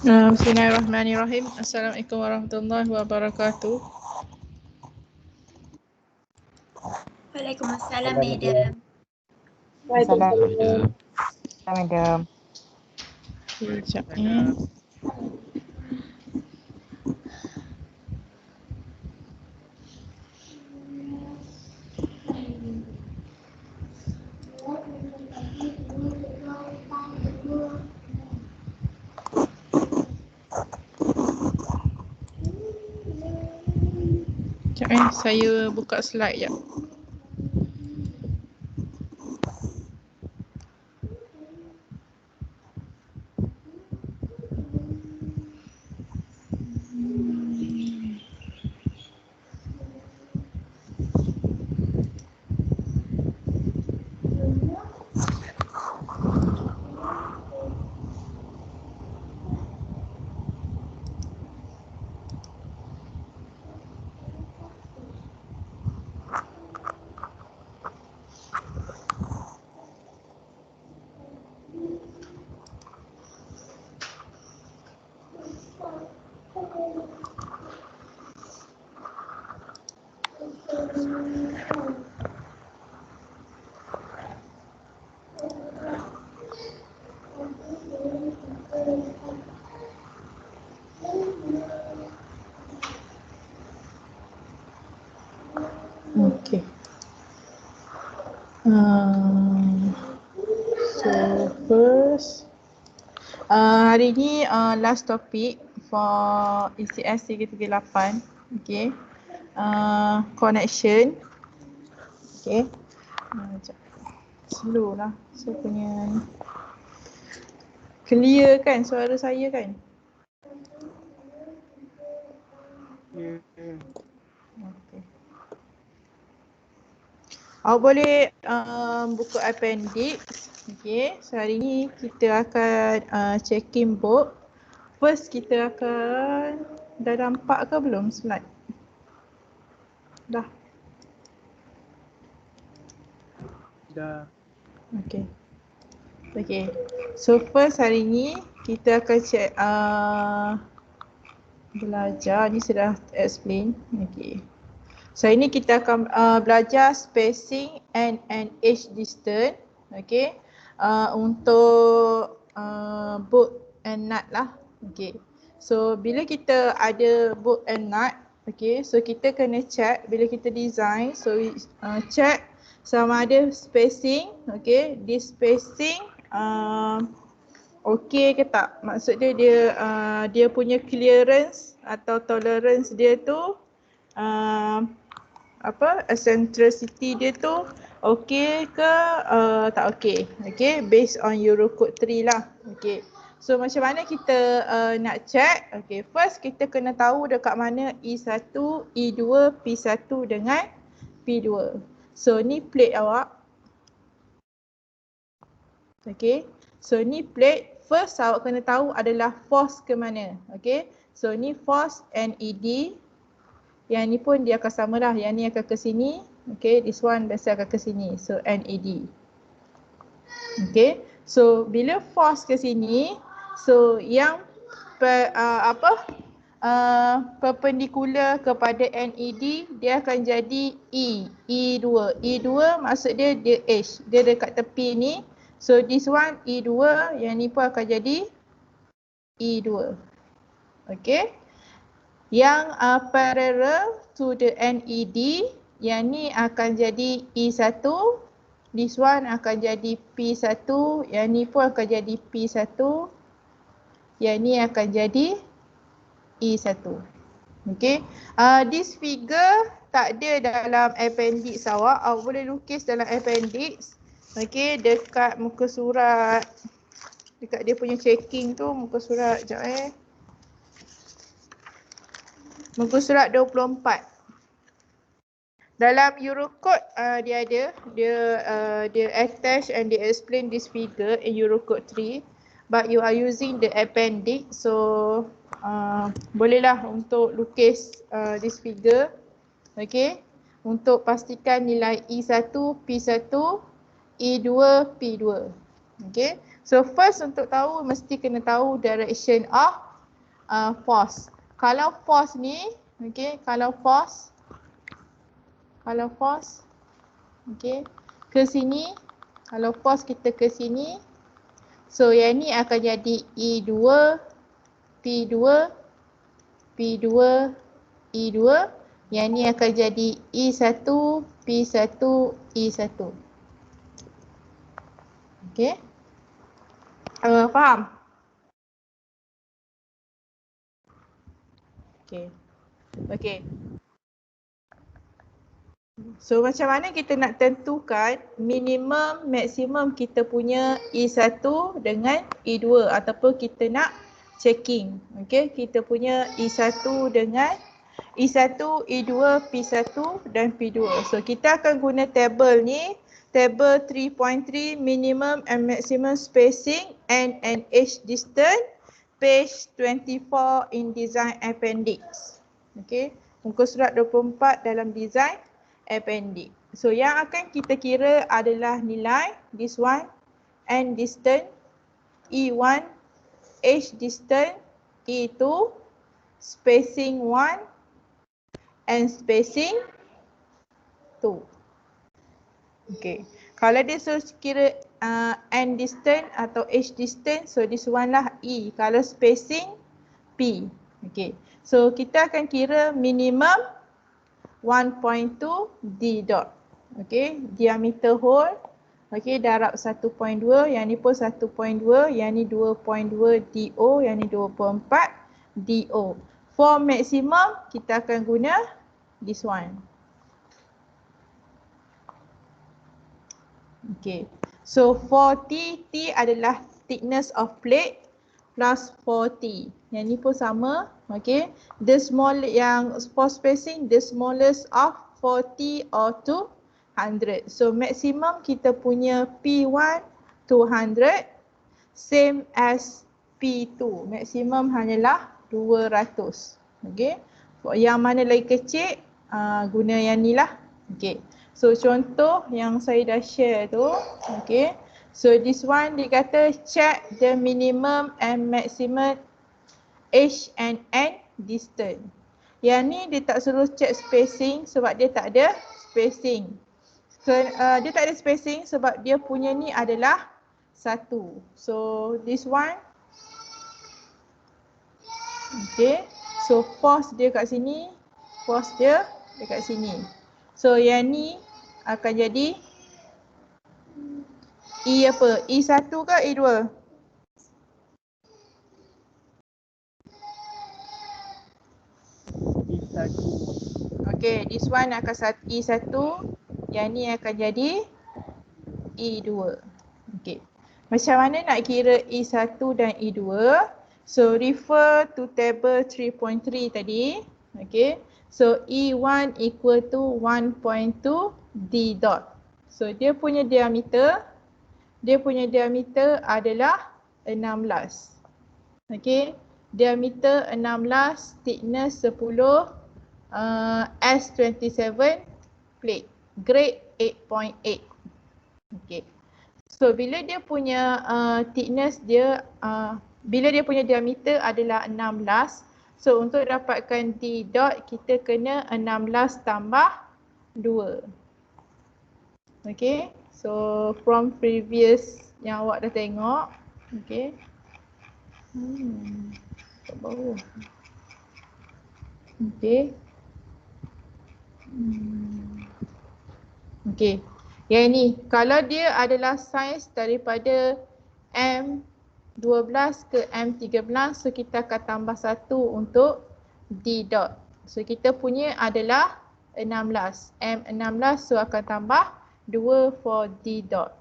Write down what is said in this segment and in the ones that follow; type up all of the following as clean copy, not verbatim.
Bismillahirrahmanirrahim. Assalamualaikum warahmatullahi wabarakatuh. Waalaikumsalam, Madam. Waalaikumsalam. Madam. Sekejap saya buka slide jap. Okay. So first, hari ni last topic for ECS 338. Okay. Connection. Okay. Slow lah. Saya punya ni. Clear kan suara saya kan? Okay. Awak boleh buka appendix. Okay, so hari ni kita akan checking book. First kita akan, dah nampak ke belum slide? Dah? Dah. Okay. Okay, so first hari ni kita akan check belajar, ni sudah explain. Okay. So ini kita akan belajar spacing and age distance. Okay. Untuk bolt and nut lah. Okay. So bila kita ada bolt and nut, okay, so kita kena check bila kita design. So check sama ada spacing, okay, this spacing okay ke tak. Maksudnya dia punya clearance atau tolerance dia tu eccentricity dia tu okey ke tak okey. Okey, based on Eurocode 3 lah. Okey. So macam mana kita nak check? Okey, first kita kena tahu dekat mana E1, E2, P1 dengan P2. So ni plate awak. Okey. So ni plate, first awak kena tahu adalah force ke mana. Okey. So ni force NED. Yang ni pun dia akan sama lah. Yang ni akan ke sini. Okay, this one biasa akan ke sini. So NED. Okay, so bila force ke sini, so yang perpendicular kepada NED, dia akan jadi E2. E2 maksud dia H. Dia dekat tepi ni. So this one E2, yang ni pun akan jadi E2. Okay. Yang parallel to the NED, yang ni akan jadi E1, this one akan jadi P1, yang ni pun akan jadi P1, yang ni akan jadi E1. Okay, this figure tak ada dalam appendix awak, awak boleh lukis dalam appendix. Okay, dekat muka surat, dekat dia punya checking tu, muka surat, sekejap muka surat 24. Dalam Eurocode dia ada, dia attach and dia explain this figure in Eurocode 3, but you are using the appendix, so bolehlah untuk lukis this figure. Okay, untuk pastikan nilai E1, P1, E2, P2. Okay, so first untuk tahu mesti kena tahu direction of force. Kalau force ni, okay, kalau force, okay, ke sini, kalau force kita ke sini, so yang ni akan jadi E2, P2, P2, E2. Yang ni akan jadi E1, P1, E1. Okay. Faham? Okay. Okay. So macam mana kita nak tentukan minimum, maksimum kita punya E1 dengan E2 ataupun kita nak checking. Okay. Kita punya E1 dengan E1, E2, P1 dan P2. So kita akan guna table ni, table 3.3 minimum and maximum spacing and age distance, page 24 in design appendix. Okay, muka surat 24 dalam design appendix. So yang akan kita kira adalah nilai this one and distance E1, age distance E2, spacing 1 and spacing 2. Okay. Kalau dia suruh kira end distance atau age distance, so this one lah E. Kalau spacing P. Okay. So kita akan kira minimum 1.2 D dot. Okay. Diameter hole. Okay. Darab 1.2. Yang ni pun 1.2. Yang ni 2.2 DO. Yang ni 2.4 DO. For maximum kita akan guna this one. Okay. So for T, T adalah thickness of plate plus 4T. Yang ni pun sama. Okay. The small yang for spacing, the smallest of 40 or 200. So maximum kita punya P1 200 same as P2. Maximum hanyalah 200. Okay. Yang mana lagi kecil guna yang ni lah. Okay. So contoh yang saya dah share tu. Okay. So this one dia kata check the minimum and maximum age and end distance. Yang ni dia tak suruh check spacing sebab dia tak ada spacing. So, dia tak ada spacing sebab dia punya ni adalah 1. So this one. Okay. So force dia kat sini. Force dia dekat sini. So yang ni akan jadi E apa? E1 ke E2? E1. Okay, this one akan E1. Yang ni akan jadi E2. Okay. Macam mana nak kira E1 dan E2? So refer to table 3.3 tadi. Okay. So E1 equal to 1.2 D dot. So dia punya diameter adalah 16. Okay. Diameter 16, thickness 10, S27 plate. Grade 8.8. Okay. So bila dia punya thickness dia, bila dia punya diameter adalah 16, so untuk dapatkan D dot kita kena 16 tambah 2. Okay. So from previous yang awak dah tengok. Okay. Kat bawah. Okay. Okay. Yang ni, kalau dia adalah saiz daripada M12 ke M13, so kita akan tambah 1 untuk D dot. So kita punya adalah 16. M16, so akan tambah 2 for D dot.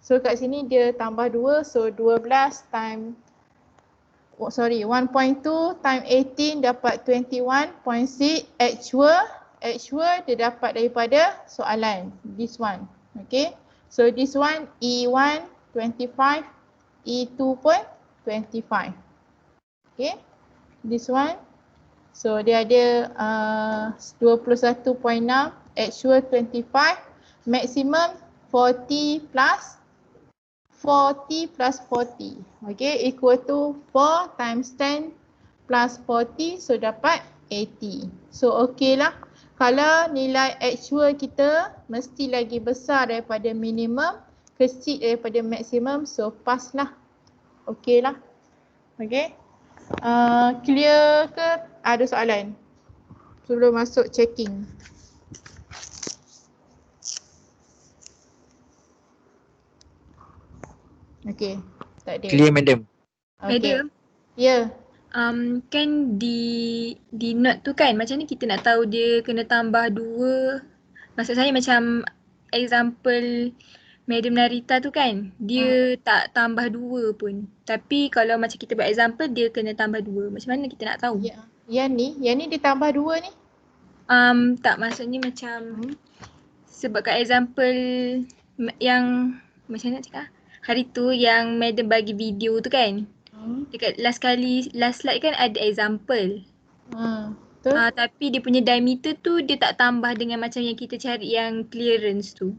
So kat sini dia tambah 2, so 12 time, 1.2 time 18 dapat 21.6 actual dia dapat daripada soalan this one. Okay. So this one E1 25, E2 pun 25. Okay. This one. So dia ada 21.6, actual 25, maximum 40 plus 40. Okay, equal to 4 times 10 plus 40, so dapat 80. So okey lah. Kalau nilai actual kita mesti lagi besar daripada minimum, kecil daripada maksimum, so pass lah. Okey lah. Okey. Clear ke? Ada soalan? Sebelum masuk checking. Okey. Tak ada. Clear, madam. Okey. Madam, Ya. kan di note tu kan macam ni kita nak tahu dia kena tambah 2. Maksud saya macam example Madam Narita tu kan, dia tak tambah 2 pun. Tapi kalau macam kita buat example dia kena tambah 2. Macam mana kita nak tahu? Ya. Yang ni ditambah 2 ni. Tak, maksudnya macam sebab kat example yang macam mana nak cakap? Hari tu yang Madam bagi video tu kan. Dekat last slide kan ada example. Betul. Tapi dia punya diameter tu dia tak tambah dengan macam yang kita cari yang clearance tu.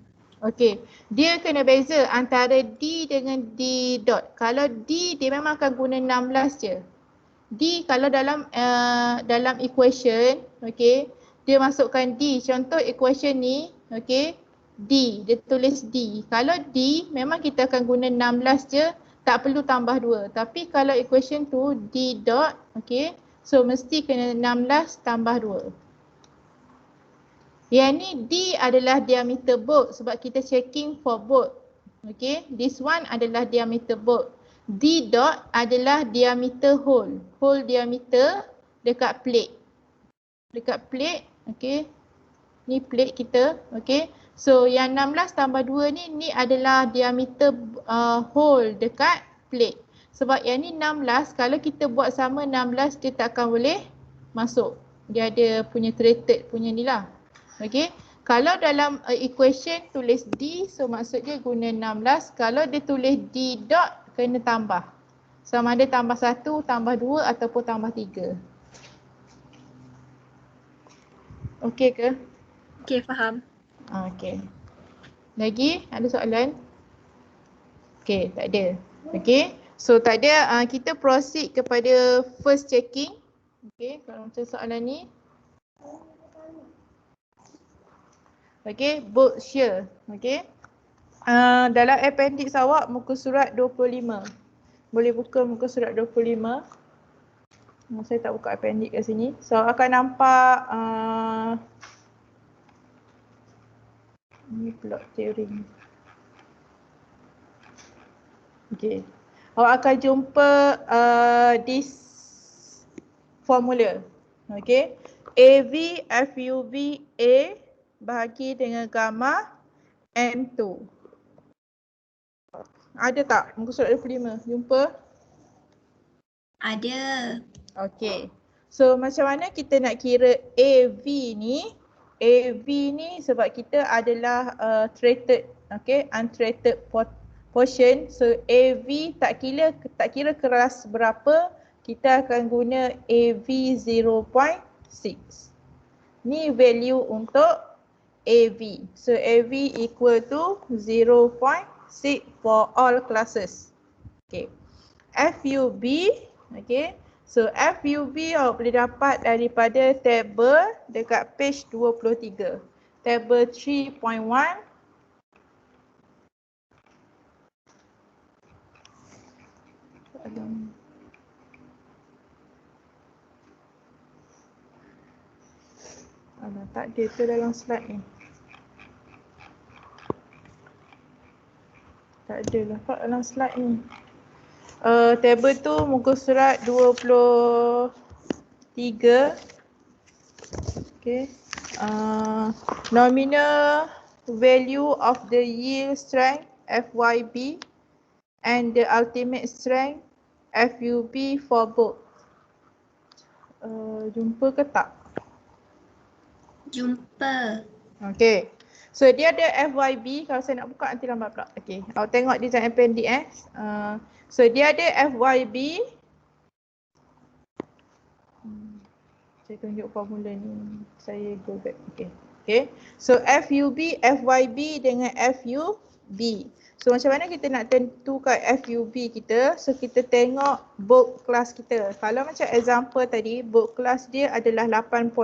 Okey. Dia kena beza antara D dengan D dot. Kalau D dia memang akan guna 16 je. D kalau dalam equation, okey, dia masukkan D. Contoh equation ni, okey, D, dia tulis D. Kalau D memang kita akan guna 16 je, tak perlu tambah 2. Tapi kalau equation tu D dot, okey, so mesti kena 16 tambah 2. Yang ni D adalah diameter bolt sebab kita checking for bolt. Okey, this one adalah diameter bolt. D dot adalah diameter hole. Hole diameter dekat plate. Dekat plate, okey. Ni plate kita, okey. So yang 16 tambah 2 ni adalah diameter hole dekat plate. Sebab yang ni 16, kalau kita buat sama 16 dia tak akan boleh masuk. Dia ada punya treated punya ni lah. Okey. Kalau dalam equation tulis D, so maksud dia guna 16. Kalau dia tulis D dot, kena tambah. Sama ada tambah 1, tambah 2 ataupun tambah 3. Okey ke? Okey, faham. Okey. Lagi ada soalan? Okey, tak ada. Okey. So tak ada, kita proceed kepada first checking. Okey, kalau macam soalan ni. Okey, bolt shear. Okey. Dalam appendix awak muka surat 25. Boleh buka muka surat 25. Saya tak buka appendix kat sini. So akan nampak ni plot theory. Okey. Awak akan jumpa this formula. Okey. AV FUV A bahagi dengan gamma M2. Ada tak muka surat 25? Jumpa? Ada. Okey. So macam mana kita nak kira AV ni? AV ni sebab kita adalah treated, okey, untreated portion. So AV tak kira keras berapa, kita akan guna AV 0.6. Ni value untuk AV. So AV equal to 0.6 for all classes. Okay. FUB, okay. So FUB awak boleh dapat daripada table dekat page 23. Table 3.1. Tak ada tu dalam slide ni. Tak ada lah Pak dalam slide ni. Table tu muka surat 23. Okay. Nominal value of the yield strength FYB and the ultimate strength FUB for both. Jumpa ke tak? Jumpa. Okay. So dia ada FYB, kalau saya nak buka nanti lambat pula. Okay, awak tengok di dalam appendix. So dia ada FYB. Saya tunjuk formula ni. Saya go back. Okay. Okay. So FUB, FYB dengan FUB. So macam mana kita nak tentukan FUB kita? So kita tengok book kelas kita. Kalau macam example tadi, book kelas dia adalah 8.8.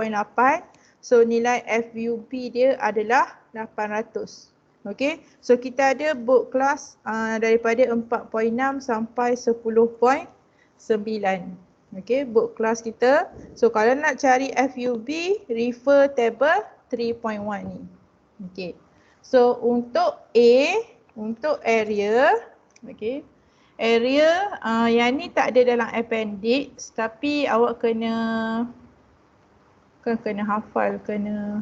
So nilai FUB dia adalah 800. Okay, so kita ada book kelas daripada 4.6 sampai 10.9. Okay, book kelas kita. So kalau nak cari FUB, refer table 3.1 ni. Okay, so untuk A, untuk area, okay, area yang ni tak ada dalam appendix tapi awak kena hafal,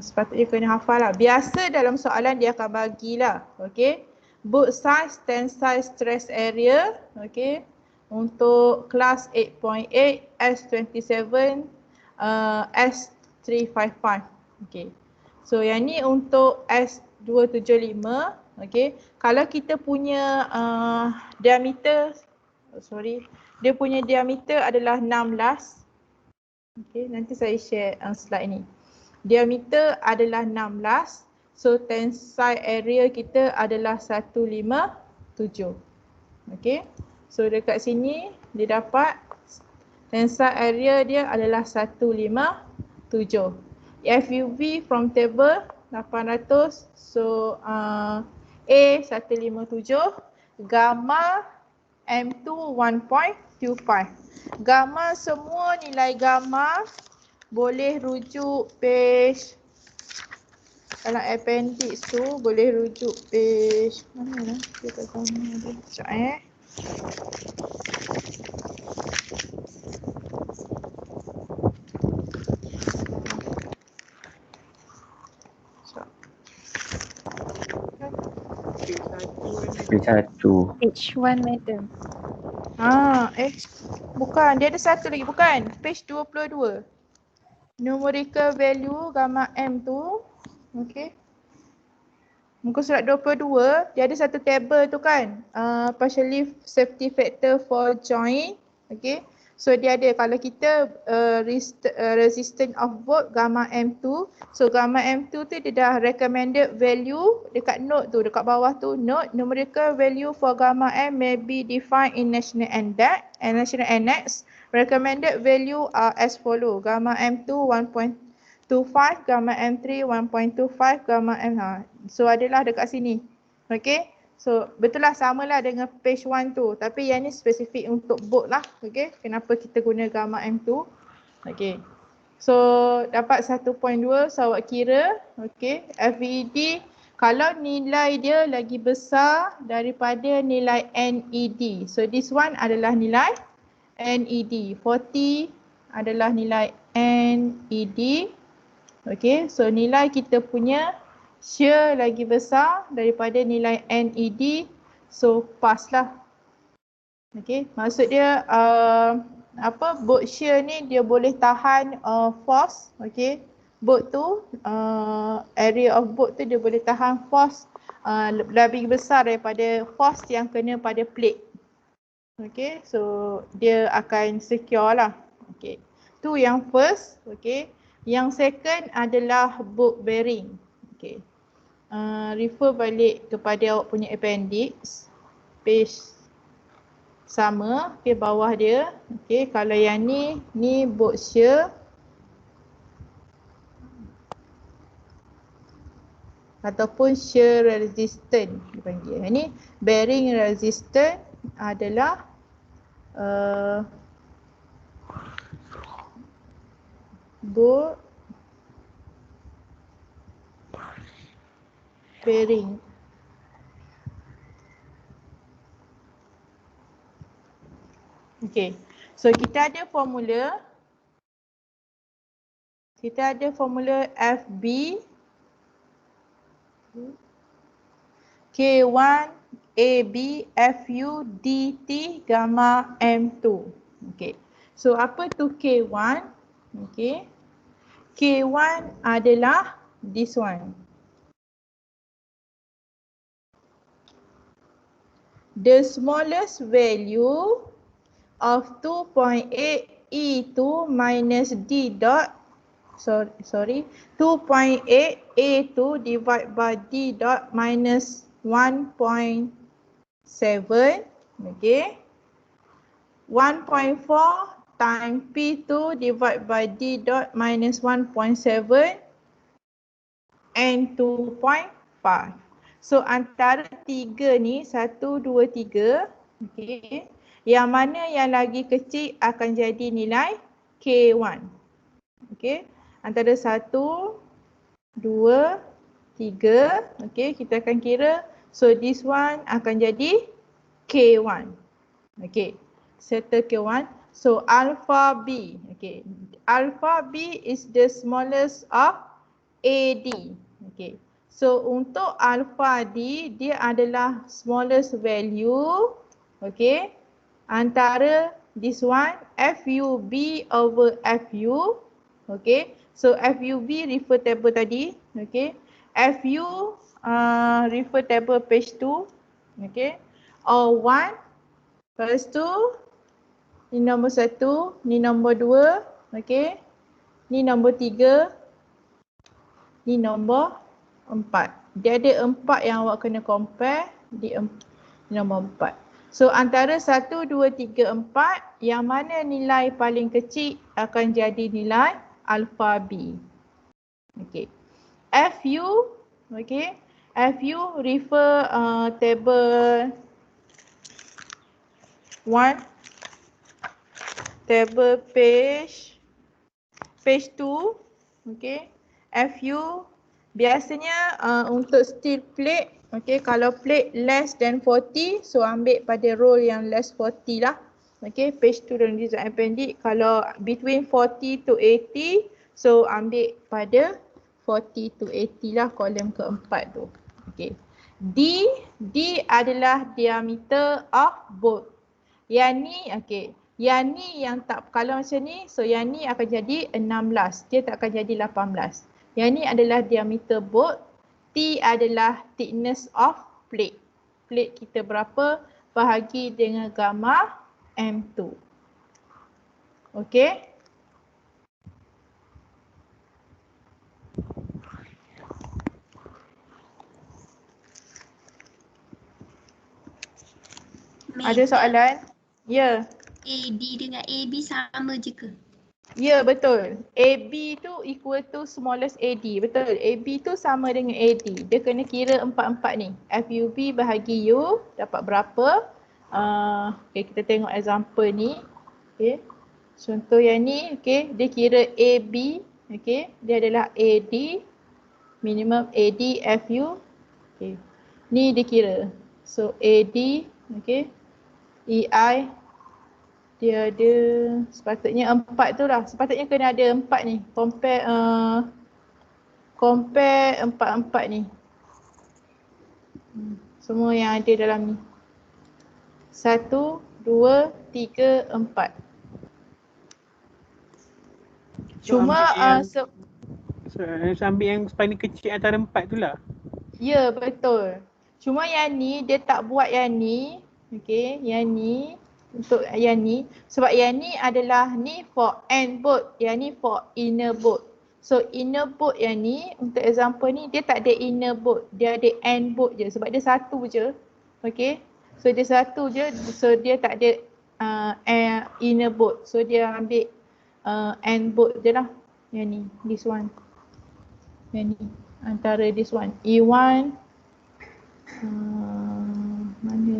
sepatutnya kena hafal lah. Biasa dalam soalan dia akan bagilah, okay. Book size, tensile stress area, okay. Untuk kelas 8.8, S27, S355, okay. So yang ni untuk S275, okay. Kalau kita punya diameter, dia punya diameter adalah 16. Okay, nanti saya share slide ni. Diameter adalah 16. So tensile area kita adalah 157. Okay. So dekat sini dia dapat tensile area dia adalah 157. FUB from table 800. So A 157. Gamma M2 1.25. Gamma, semua nilai gamma boleh rujuk page dalam appendix tu, boleh rujuk page mana lah dia kat gamma dia. Sekejap Page 1 madam. Bukan, dia ada satu lagi, bukan. Page 22. Numerical value gamma M tu, okay. Muka surat 22, dia ada satu table tu kan. Partially safety factor for joint, okay. So dia ada, kalau kita resistance of bolt gamma M2. So gamma M2 tu dia dah recommended value dekat note tu, dekat bawah tu note. Numerical value for gamma M may be defined in National Annex. Recommended value are as follow. Gamma M2 1.25, gamma M3 1.25, gamma M. So adalah dekat sini. Okay. So betul lah, samalah dengan page 1 tu. Tapi yang ni spesifik untuk boat lah. Okay. Kenapa kita guna gamma M2. Okay. So dapat 1.2, so awak kira. Okay. FED kalau nilai dia lagi besar daripada nilai NED. So this one adalah nilai NED. 40 adalah nilai NED. Okay. So nilai kita punya shear lagi besar daripada nilai NED, so pass lah. Okay, maksud dia boat shear ni dia boleh tahan force, okay. Boat tu, area of boat tu dia boleh tahan force lebih besar daripada force yang kena pada plate. Okay, so dia akan secure lah. Okay, tu yang first, okay. Yang second adalah boat bearing. Okay. Refer balik kepada awak punya appendix, page sama, okay, bawah dia. Okay, kalau yang ni boat shear ataupun shear resistant dipanggil. Yang ni bearing resistant adalah boat bearing. Okay, so kita ada formula. Kita ada formula FB K1 AB FU DT gamma M2. Okay, so apa tu K1? Okay, K1 adalah this one. The smallest value of 2.8 E2 minus D dot, 2.8 A2 divided by D dot minus 1.2 7, okay. 1.4 times P2 divided by D dot minus 1.7 and 2.5. So antara 3 ni, 1, 2, 3, okay. Yang mana yang lagi kecil akan jadi nilai K1. Okay. Antara 1, 2, 3, okay, kita akan kira. So this one akan jadi K1. Okay, settle K1. So alpha B, okay, alpha B is the smallest of AD. Okay, so untuk alpha D, dia adalah smallest value, okay, antara this one FUB over FU. Okay, so FUB refer table tadi, okay. FU refer table page 2, okay. Or 1, lepas tu ni nombor 1, ni nombor 2, okay. Ni nombor 3, ni nombor 4. Dia ada 4 yang awak kena compare di nombor 4. So antara 1, 2, 3, 4, yang mana nilai paling kecil akan jadi nilai alpha B. Okay. FU, okay. FU refer table 1, table page 2, okay. FU biasanya untuk steel plate, okay, kalau plate less than 40, so ambil pada row yang less 40 lah. Okay, page 2 dalam design appendix. Kalau between 40 to 80, so ambil pada 40 to 80 lah, kolom keempat tu. Okay. D adalah diameter of bolt. Yang ni, okay. Yang ni yang tak, kalau macam ni, so yang ni akan jadi 16. Dia tak akan jadi 18. Yang ni adalah diameter bolt. T adalah thickness of plate. Plate kita berapa, bahagi dengan gamma M2. Okay. Ada soalan? Ya. AD dengan AB sama je ke? Ya, betul. AB tu equal to smallest AD. Betul. AB tu sama dengan AD. Dia kena kira empat-empat ni. FUB bahagi U dapat berapa? Okay, kita tengok example ni. Okay. Contoh yang ni, okay, dia kira AB. Okay. Dia adalah AD. Minimum AD FU. Okay. Ni dia kira. So AD, okay. EI dia ada sepatutnya 4 tu lah. Sepatutnya kena ada 4 ni. Compare 4 ni. Semua yang ada dalam ni. 1, 2, 3, 4. Cuma ambil yang paling kecil antara 4 tu lah. Ya, betul. Cuma yang ni dia tak buat yang ni. Okay, yang ni untuk yang ni, sebab yang ni adalah ni for end bolt, yang ni for inner bolt. So inner bolt yang ni, untuk example ni dia tak ada inner bolt, dia ada end bolt je sebab dia satu je. Okay, so dia satu je, so dia tak ada inner bolt, so dia ambil end bolt je lah. Yang ni, this one, yang ni antara this one E1 mana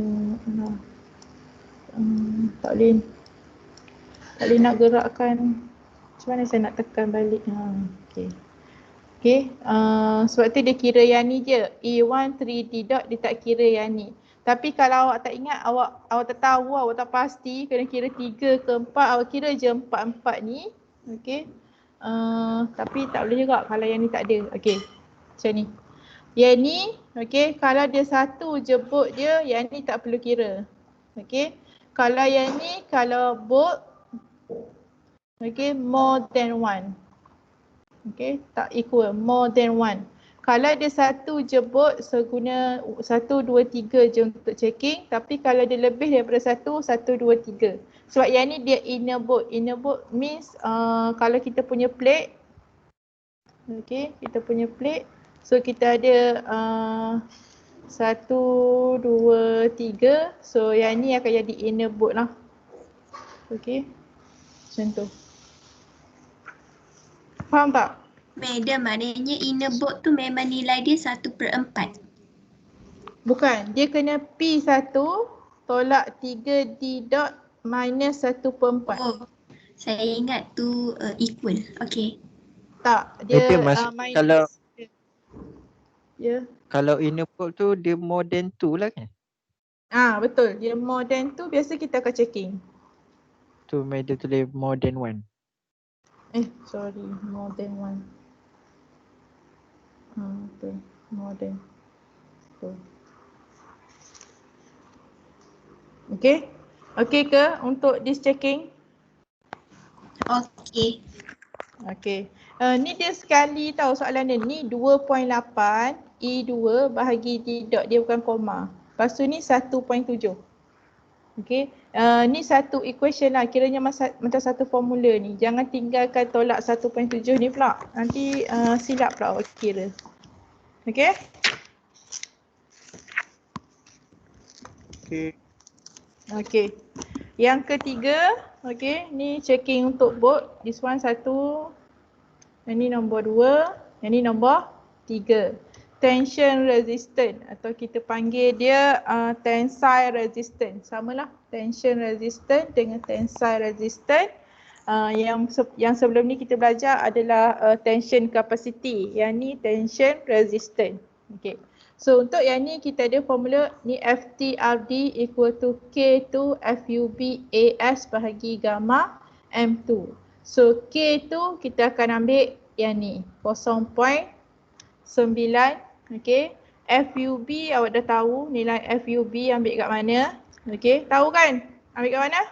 tak boleh nak gerakkan. Macam mana saya nak tekan balik? Okay. Sebab tu dia kira yang ni je. E1 3D dot, dia tak kira yang ni. Tapi kalau awak tak ingat, awak tak tahu, awak tak pasti kena kira 3 ke 4, awak kira je 4 ni. Okay. Tapi tak boleh juga kalau yang ni tak ada. Okay. Macam ni. Yang ni, okay, kalau dia satu je bolt dia, yang ni tak perlu kira. Okay. Kalau yang ni, kalau bolt, okay, more than 1. Okay, tak equal, more than 1. Kalau dia satu je bolt, so guna 1, 2, 3 je untuk checking. Tapi kalau dia lebih daripada 1, 1, 2, 3. Sebab yang ni dia inner bolt. Inner bolt means kalau kita punya plate, okay, kita punya plate. So kita ada 1, 2, 3. So yang ni akan jadi inner boat lah. Okay. Macam tu. Faham tak? Madam, maknanya inner boat tu memang nilai dia 1/4. Bukan. Dia kena P1 tolak 3D dot minus 1/4. Oh, saya ingat tu equal. Okay. Tak. Dia Dia masuk minus. kalau Ya. kalau inner boat tu dia more than 2 lah kan? Betul. Dia more than tu biasa kita akan checking. Tu dia tulis more than 1. Sorry. More than 1. Betul. More than. Betul. Okay. Okay ke untuk this checking? Okay. Okay. Ni dia sekali tahu soalan dia. Ni 2.8 E2 bahagi D dot. Dia bukan koma. Lepas tu ni 1.7. Okay. Ni satu equation lah. Kiranya macam satu formula ni. Jangan tinggalkan tolak 1.7 ni pula. Nanti silap pula awak kira. Okay. Okay. Okay. Yang ketiga. Okay. Ni checking untuk boat. This one 1. Yang ni nombor 2. Yang ni nombor 3. Tension resistant atau kita panggil dia tensile resistant. Samalah, tension resistant dengan tensile resistant. Yang sebelum ni kita belajar adalah tension capacity. Yang ni tension resistant. Okay. So untuk yang ni kita ada formula ni FTRD equal to K2 FUB AS bahagi gamma M2. So K tu kita akan ambil yang ni 0.9. Okay. FUB awak dah tahu nilai FUB ambil kat mana. Okay. Tahu kan? Ambil kat mana?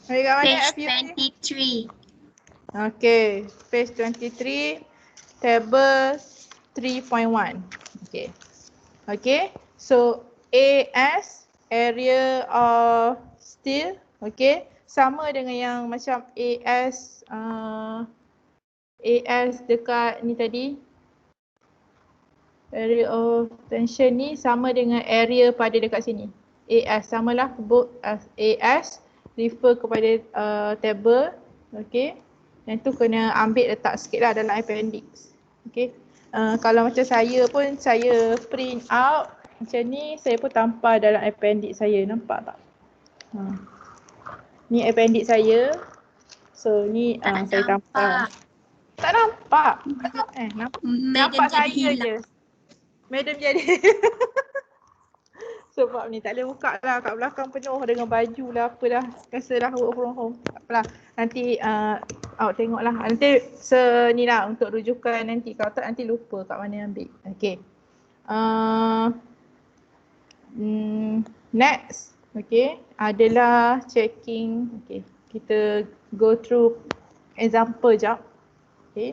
Ambil kat mana Page FUB? 23. Okay. Page 23. Table 3.1. Okay. Okay. So AS area of steel. Okay. Sama dengan yang macam AS dekat ni tadi. Area of tension ni sama dengan area pada dekat sini. AS samalah both as AS, refer kepada table. Okay. Yang tu kena ambil letak sikit lah dalam appendix. Okay. Kalau macam saya pun saya print out macam ni, saya pun tampal dalam appendix saya. Nampak tak? Ni appendix saya. So ni saya tampal. Tak nampak. Nampak saya je. Madam jadi. Sebab ni tak boleh buka lah. Kat belakang penuh dengan baju lah apalah. Rasalah work from home. Tak apalah. Nanti awak tengok lah. Nanti ni lah untuk rujukan nanti. Kalau tak nanti lupa kat mana ambil. Okay. Next. Okay. Adalah checking. Okay. Kita go through example jap. Okay.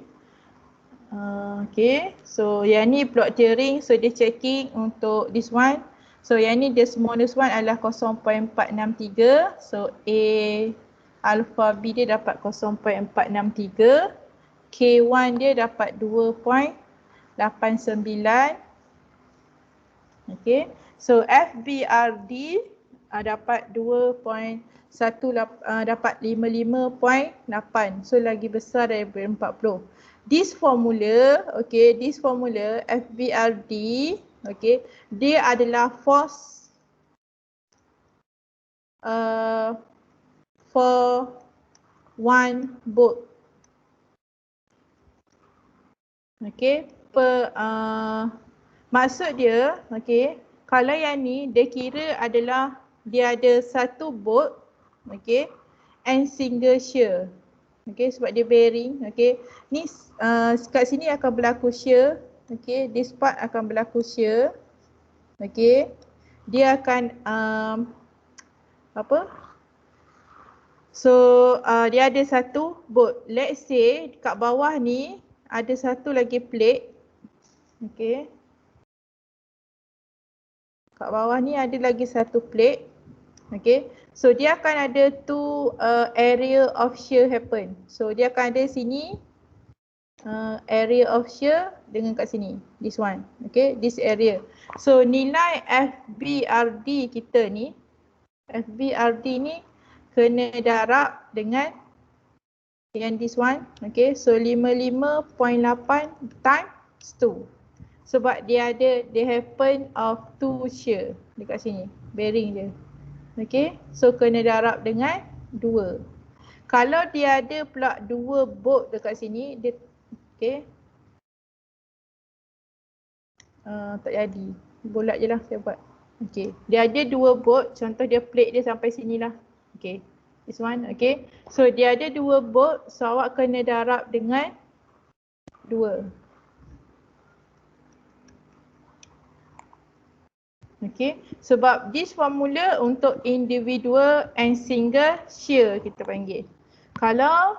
Okay. So yang ni plot tearing. So dia checking untuk this one. So yang ni the smallest one adalah 0.463. So A alpha B dia dapat 0.463. K1 dia dapat 2.89. Okay. So FBRD dapat 55.8. So lagi besar daripada 40. This formula, okay, this formula FBRD, okay, dia adalah force for one boat. Okay, maksud dia, okay, kalau yang ni dia kira adalah dia ada satu boat, okay, and single shear. Okay, sebab dia bearing, okay. Ni kat sini akan berlaku shear, okay. This part akan berlaku shear, okay. Dia akan so dia ada satu boat. Let's say kat bawah ni ada satu lagi plate, okay. Kat bawah ni ada lagi satu plate, okay. So dia akan ada two area of shear happen. So dia akan ada sini area of shear dengan kat sini. This one. Okay, this area. So nilai FBRD kita ni, FBRD ni kena darab dengan yang this one. Okay, so 55.8 times 2. Sebab they happen of 2 shear dekat sini, bearing dia. Okay, so kena darab dengan 2. Kalau dia ada pula 2 bolt dekat sini, dia okay. Tak jadi. Bulat je lah saya buat. Okay. Dia ada 2 bolt. Contoh dia plate dia sampai sini lah. Okay. This one. Okay. So dia ada 2 bolt. So awak kena darab dengan 2. Okay. Sebab this formula untuk individual and single shear kita panggil. Kalau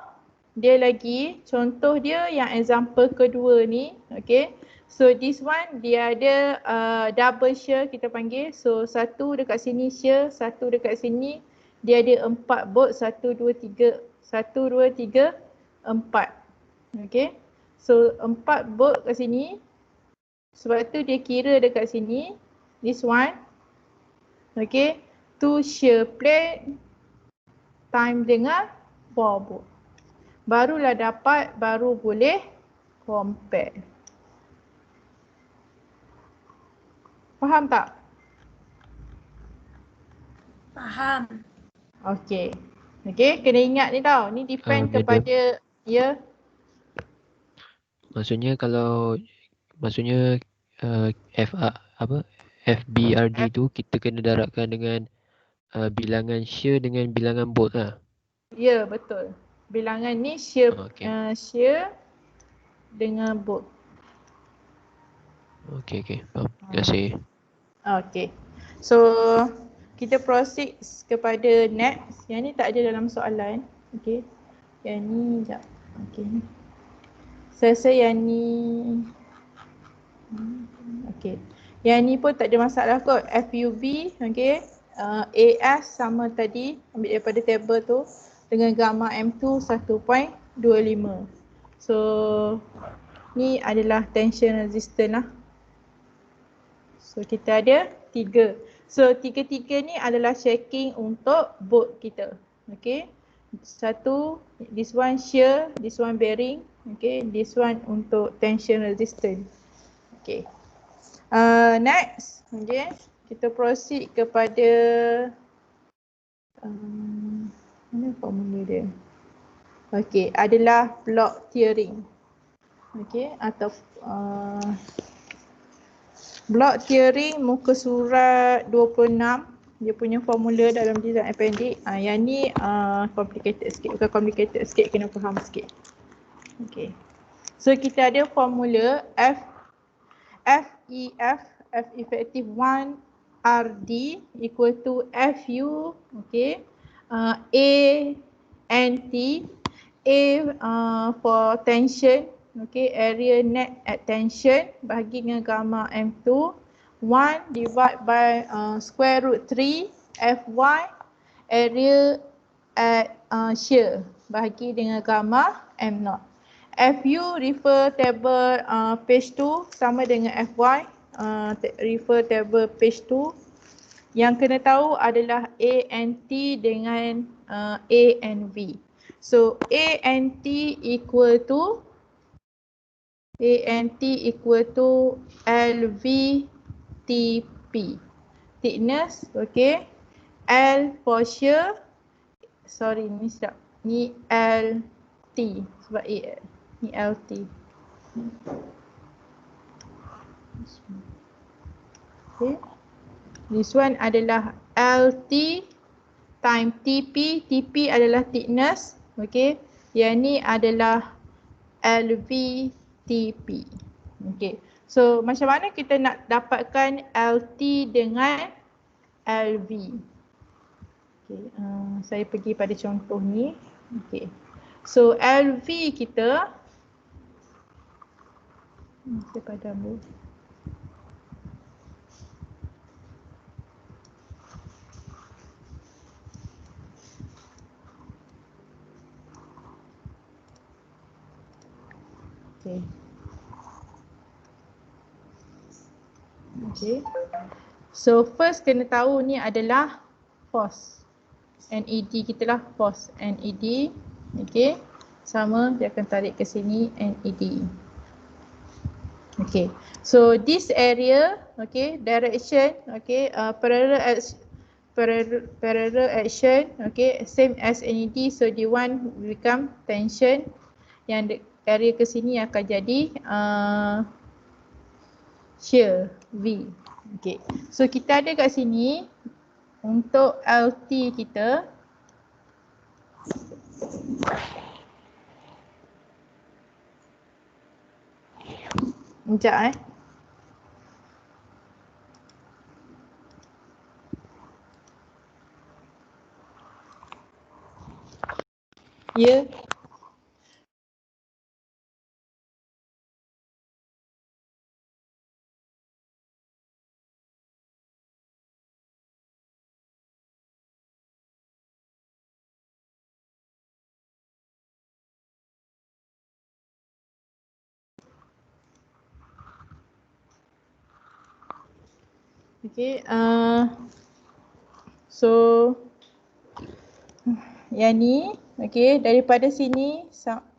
dia lagi, contoh dia yang example kedua ni, okay. So this one dia ada double shear kita panggil. So satu dekat sini shear, satu dekat sini dia ada 4 bolt, 1, 2, 3, 1, 2, 3, 4. Okay. So 4 bolt kat sini. Sebab tu dia kira dekat sini, this one. Okay. 2 shear plate time dengan 4 bolt. Barulah dapat, baru boleh compare. Faham tak? Faham. Okey. Okey, kena ingat ni tau. Ni depend Madam. kepada ya. Maksudnya kalau FBRD tu kita kena darabkan dengan bilangan shear dengan bilangan bolt lah. Ya, betul. Bilangan ni shear Okey. shear dengan bolt. Okey. Faham. Terima kasih. Okey. So kita proceed kepada next. Yang ni tak ada dalam soalan. Okey. Yang ni jap. Okey. Saya rasa yang ni okey. Yang ni pun tak ada masalah kot. FUB, okey. AS sama tadi, ambil daripada table tu dengan gamma M2 1.25. So ni adalah tension resistant lah. So kita ada 3. So tiga-tiga ni adalah checking untuk bolt kita. Okay. Satu, this one shear, this one bearing. Okay, this one untuk tension resistant. Okay. Next, okay. Kita proceed kepada mana formula dia? Okay, adalah block tearing. Okay, atau block tearing muka surat 26. Dia punya formula dalam design appendix. Yang ni complicated sikit. Bukan complicated sikit, kena faham sikit. Okay. So kita ada formula F effective 1 RD equal to FU, okay, A NT, A for tension, okay, area net at tension bahagi dengan gamma M2, 1 divide by square root 3 FY, area at shear bahagi dengan gamma M0. FU refer table page 2 sama dengan FY, refer table page 2. Yang kena tahu adalah ANT dengan ANV. So ANT equal to LVTP. Thickness, okay. L for shear. Sorry, ni silap. Ni LT sebab A. Ni LT. Okay. This one adalah LT time TP. TP adalah thickness. Okay. Yang ni adalah LVTP. Okay. So macam mana kita nak dapatkan LT dengan LV? Okay. Saya pergi pada contoh ni. Okay. So LV kita, saya padam dulu. Okay. Okay. So first kena tahu ni adalah force. NED kita lah force. NED. Okay. Sama dia akan tarik ke sini NED. Okay. So this area, okay, direction, okay, parallel action, okay, same as NED. So D1 become tension. Yang area ke sini akan jadi shear V. Okay. So kita ada kat sini untuk LT kita. Sekejap Ya. Okay, so yang ni, okay, daripada sini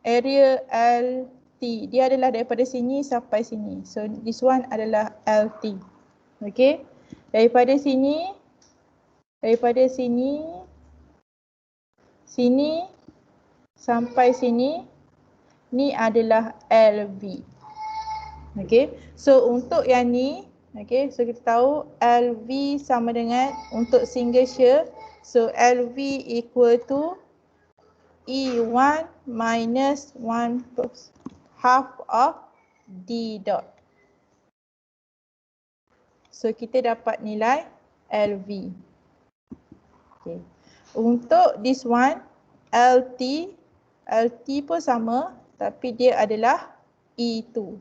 area LT dia adalah daripada sini sampai sini. So this one adalah LT. Okay, daripada sini sampai sini ni adalah LV. Okay, so untuk yang ni, okay, so kita tahu LV sama dengan untuk single shear. So LV equal to E1 minus 1/2 of D dot. So kita dapat nilai LV. Okay. Untuk this one LT pun sama tapi dia adalah E2.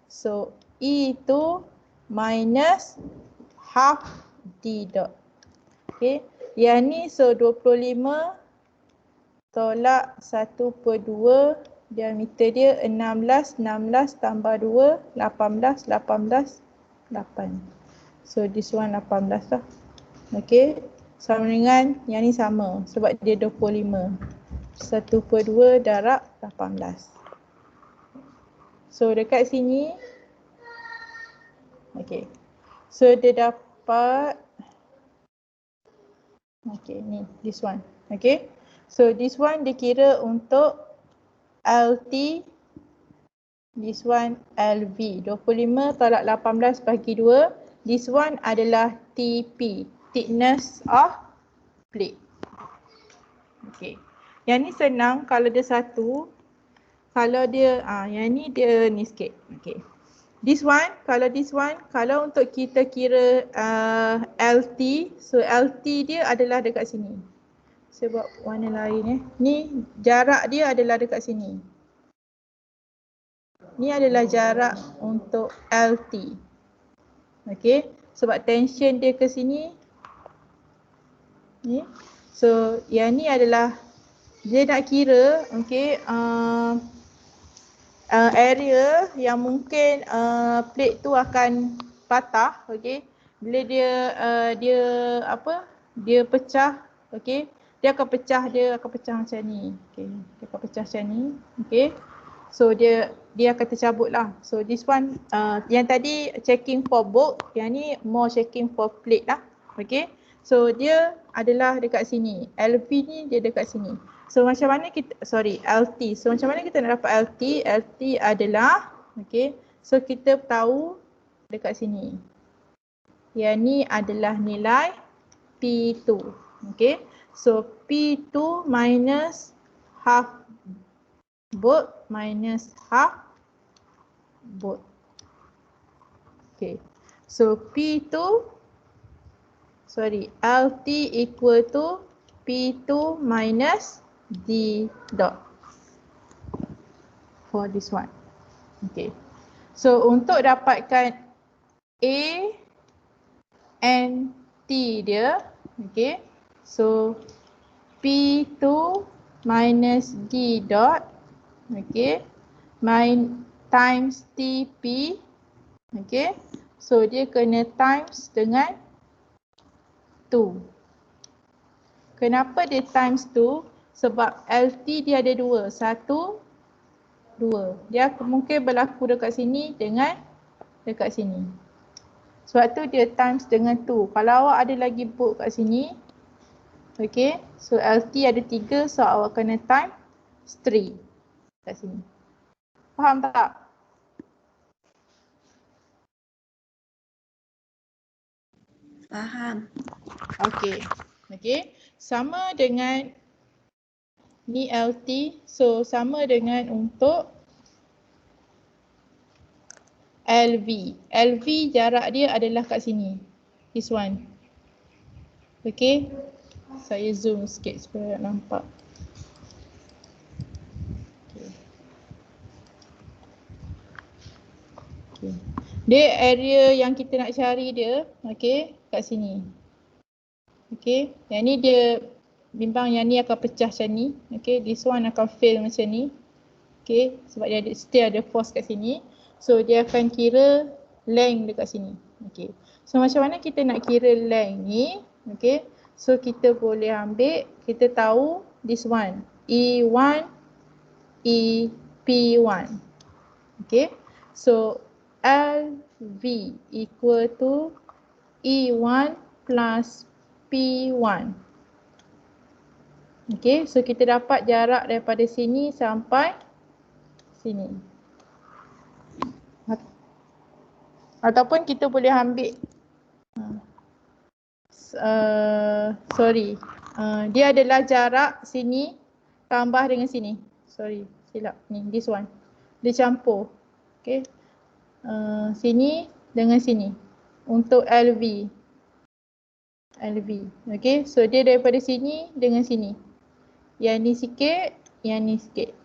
So E2 minus half D dot. Okay. Yang ni so 25 tolak 1/2 diameter dia 16 tambah 2 18 8. So this one 18 lah. Okay. Sama dengan yang ni sama sebab dia 25. 1/2 darab 18. So dekat sini, okay, so dia dapat, okay, ni this one, okay. So this one dia kira untuk LT, this one LV. 25 tolak 18 bagi 2. This one adalah TP, thickness of plate. Okay. Yang ni senang kalau dia satu. Kalau dia, yang ni dia ni sikit. Okay. This one, kalau untuk kita kira LT, so LT dia adalah dekat sini. Sebab warna lain ni jarak dia adalah dekat sini. Ni adalah jarak untuk LT. Okay, sebab tension dia ke sini. Ni. So yang ni adalah dia nak kira, okay, area yang mungkin plate tu akan patah, okay. Bila dia pecah, okay. Dia akan pecah macam ni. Okay. Dia akan pecah macam ni, okay. So dia akan tercabut lah. So this one yang tadi checking for bolt, yang ni more checking for plate lah, okay. So dia adalah dekat sini. LV ni dia dekat sini. So macam mana kita, LT. So macam mana kita nak dapat LT? LT adalah, okay, so kita tahu dekat sini. Yang ni adalah nilai P2. Okay. So P2 minus half bolt minus half bolt. Okay. So LT equal to P2 minus D dot for this one. Okay. So untuk dapatkan A and T dia, okay. So P2 minus D dot, okay, times TP. Okay. So dia kena times dengan 2. Kenapa dia times 2? Sebab LT dia ada 2. 1, 2. Dia mungkin berlaku dekat sini dengan dekat sini. Sebab tu dia times dengan 2. Kalau awak ada lagi book kat sini, okay, so LT ada 3, so awak kena times 3 kat sini. Faham tak? Faham. Okay. Okay. Sama dengan ni LT. So sama dengan untuk LV. LV jarak dia adalah kat sini. This one. Okay. Saya zoom sikit supaya nampak. Okay. Okay. Dia area yang kita nak cari dia, okay, kat sini. Okay, yang ni dia bimbang yang ni akan pecah macam ni. Okay, this one akan fail macam ni. Okay, sebab dia ada, still ada force kat sini. So dia akan kira length dekat sini. Okay, so macam mana kita nak kira length ni? Okay, so kita boleh ambil, kita tahu this one, E1, EP1. Okay, so LV equal to E1 plus P1. Okay, so kita dapat jarak daripada sini sampai sini. Ataupun kita boleh ambil, dia adalah jarak sini tambah dengan sini. Sorry, silap ni, this one. Dia campur. Okay. Sini dengan sini untuk LV. Okay, so dia daripada sini dengan sini. Yang ni sikit, yang ni sikit.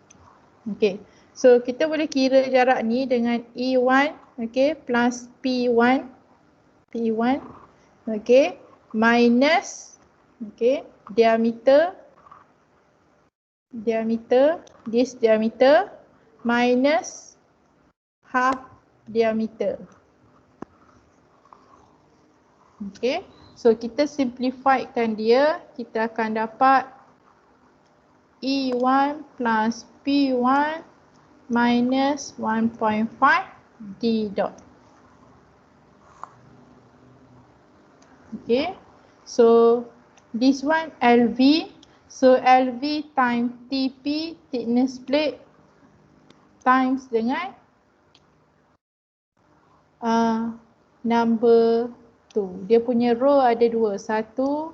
Okay, so kita boleh kira jarak ni dengan E1, okay, plus P1, okay, minus, okay, diameter, this diameter, minus half diameter. Okay, so kita simplifykan dia, kita akan dapat E1 plus P1 minus 1.5 D dot. Okay, so this one LV, so LV times TP, thickness plate, times dengan number 2. Dia punya row ada 2. 1,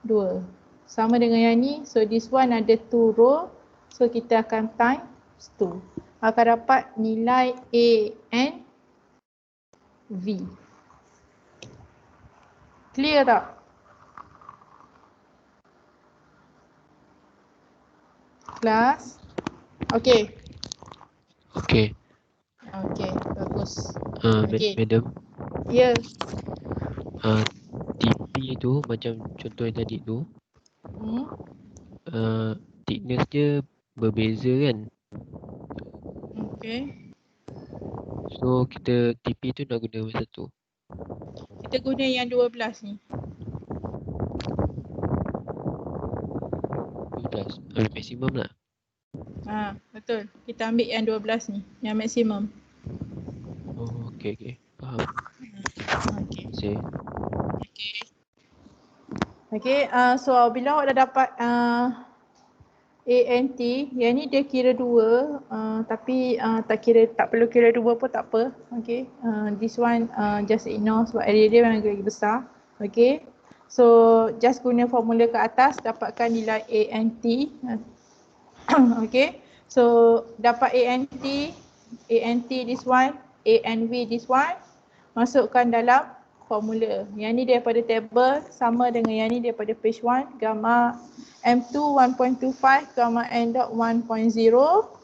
2. Sama dengan yang ni. So this one ada 2 row. So kita akan times 2. Akan dapat nilai A and V. Clear tak? Kelas? Okay. Okay. Okay, bagus. Okay. Madam. Ya. TP tu macam contoh yang tadi tu, thickness dia berbeza kan. Okay. So kita TP tu nak guna masa tu. Kita guna yang 12 ni. 12. Ambil maksimum lah. Betul. Kita ambil yang 12 ni, yang maksimum. Oh, okay. Faham. Okay. Say. Okay, so bila awak dah dapat ANT, yang ni dia kira 2, tapi tak perlu kira 2 pun tak apa. Okay, this one just ignore sebab area dia memang lagi besar. Okay, so just guna formula ke atas dapatkan nilai ANT. Okay, so dapat ANT this one, ANV this one, masukkan dalam formula. Yang ni daripada table sama dengan yang ni daripada page 1, gamma M2 1.25, gamma N dot 1.0.